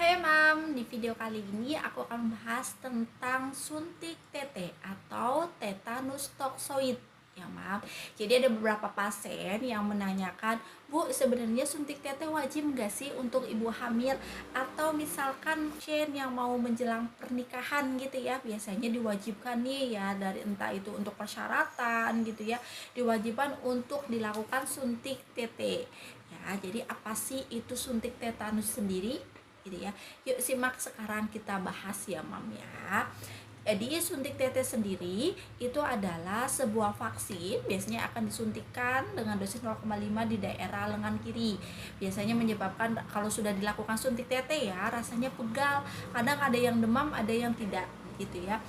Hai Mam, di video kali ini aku akan membahas tentang suntik TT atau tetanus toksoid ya Mam. Jadi ada beberapa pasien yang menanyakan, Bu, sebenarnya suntik TT wajib nggak sih untuk ibu hamil atau misalkan pasien yang mau menjelang pernikahan gitu ya. Biasanya diwajibkan nih ya, dari entah itu untuk persyaratan gitu ya, diwajibkan untuk dilakukan suntik TT. Ya, jadi apa sih itu suntik tetanus sendiri? Gitu ya. Yuk simak sekarang kita bahas ya Mam ya. Jadi suntik TT sendiri itu adalah sebuah vaksin, biasanya akan disuntikan dengan dosis 0,5 di daerah lengan kiri. Biasanya menyebabkan kalau sudah dilakukan suntik TT ya, rasanya pegal, kadang ada yang demam, ada yang tidak gitu ya.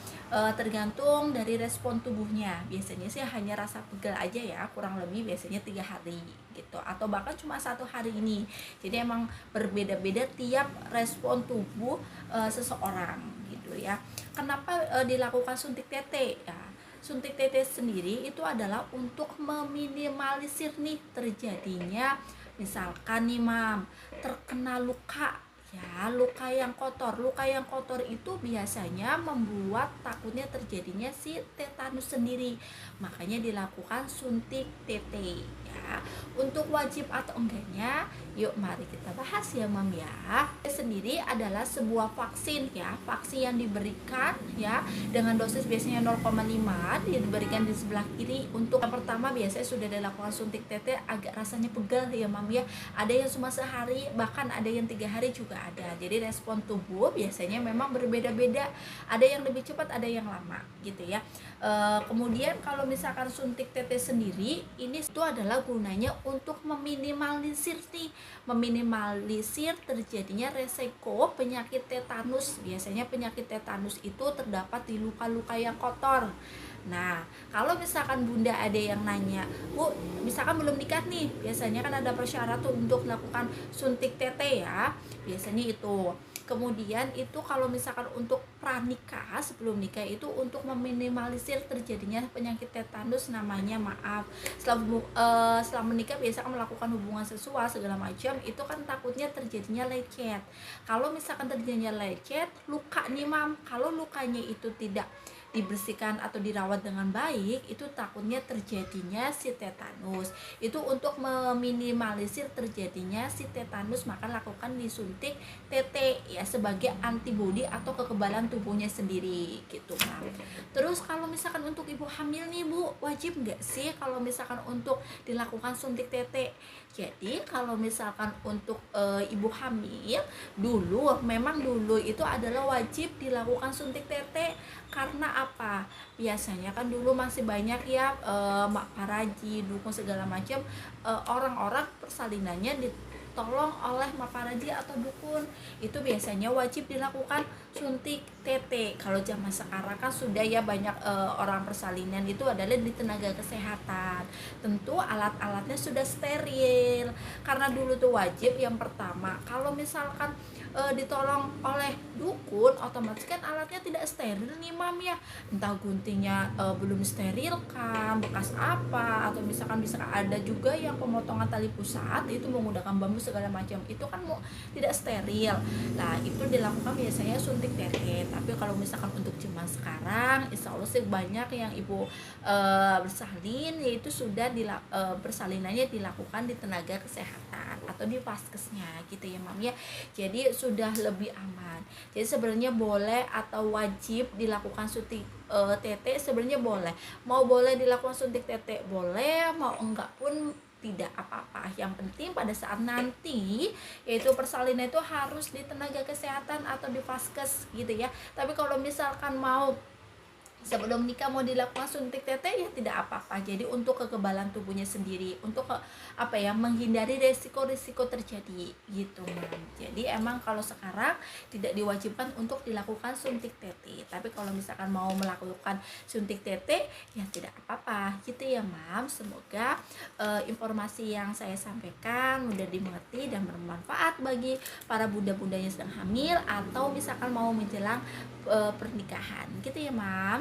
Tergantung dari respon tubuhnya. Biasanya sih hanya rasa pegal aja ya, kurang lebih biasanya 3 hari gitu, atau bahkan cuma 1 hari ini. Jadi emang berbeda-beda tiap respon tubuh seseorang gitu ya. Kenapa dilakukan suntik TT ya? Suntik TT sendiri itu adalah untuk meminimalisir nih terjadinya misalkan nih Mam, terkena luka ya, luka yang kotor. Luka yang kotor itu biasanya membuat takutnya terjadinya si tetanus sendiri. Makanya dilakukan suntik TT ya. Untuk wajib atau enggaknya, yuk mari kita bahas ya Mam ya. Sendiri adalah sebuah vaksin ya, vaksin yang diberikan ya dengan dosis biasanya 0,5 diberikan di sebelah kiri. Untuk yang pertama biasanya sudah dilakukan suntik TT agak rasanya pegal ya Mam ya. Ada yang cuma sehari, bahkan ada yang 3 hari juga ada. Jadi respon tubuh biasanya memang berbeda-beda. Ada yang lebih cepat, ada yang lama gitu ya. Kemudian kalau misalkan suntik TT sendiri, ini itu adalah gunanya untuk meminimalisir terjadinya resiko penyakit tetanus. Biasanya penyakit tetanus itu terdapat di luka-luka yang kotor. Nah, kalau misalkan Bunda ada yang nanya, Bu, misalkan belum nikah nih, biasanya kan ada persyaratan untuk melakukan suntik TT ya, biasanya itu. Kemudian itu kalau misalkan untuk pranikah, sebelum nikah itu untuk meminimalisir terjadinya penyakit tetanus, namanya maaf, setelah menikah biasa melakukan hubungan seksual segala macam, itu kan takutnya terjadinya lecet. Kalau misalkan terjadinya lecet, luka nih Mam, kalau lukanya itu tidak dibersihkan atau dirawat dengan baik, itu takutnya terjadinya si tetanus. Itu untuk meminimalisir terjadinya si tetanus, maka lakukan disuntik TT ya sebagai antibodi atau kekebalan tubuhnya sendiri gitu kan. Terus kalau misalkan untuk ibu hamil nih Bu, wajib nggak sih kalau misalkan untuk dilakukan suntik TT? Jadi kalau misalkan untuk ibu hamil memang dulu itu adalah wajib dilakukan suntik TT. Karena apa? Biasanya kan dulu masih banyak ya mak paraji, dukun segala macam, orang-orang persalinannya ditolong oleh mak paraji atau dukun. Itu biasanya wajib dilakukan suntik TT. Kalau zaman sekarang kan sudah ya banyak orang persalinan itu adalah di tenaga kesehatan. Tentu alat-alatnya sudah steril. Karena dulu tuh wajib, yang pertama kalau misalkan ditolong oleh dukun, otomatis kan alatnya tidak steril nih Mam ya, entah guntingnya belum steril kan, bekas apa, atau misalkan bisa ada juga yang pemotongan tali pusat itu menggunakan bambu segala macam, itu kan tidak steril. Nah itu dilakukan biasanya suntik TT. Tapi kalau misalkan untuk zaman sekarang, insya Allah sih banyak yang ibu bersalin, yaitu sudah persalinannya dilakukan di tenaga kesehatan atau di vaskesnya gitu ya Mam ya. Jadi sudah lebih aman. Jadi sebenarnya boleh atau wajib dilakukan suntik TT, sebenarnya boleh. Mau boleh dilakukan suntik TT boleh, mau enggak pun tidak apa-apa. Yang penting pada saat nanti yaitu persalinan itu harus di tenaga kesehatan atau di vaskes gitu ya. Tapi kalau misalkan mau sebelum nikah mau dilakukan suntik TT ya tidak apa-apa. Jadi untuk kekebalan tubuhnya sendiri, untuk menghindari resiko-resiko terjadi gitu Mam. Jadi emang kalau sekarang tidak diwajibkan untuk dilakukan suntik TT. Tapi kalau misalkan mau melakukan suntik TT ya tidak apa-apa gitu ya Mam. Semoga informasi yang saya sampaikan mudah dimengerti dan bermanfaat bagi para bunda-bunda yang sedang hamil atau misalkan mau menjelang pernikahan gitu ya Mam.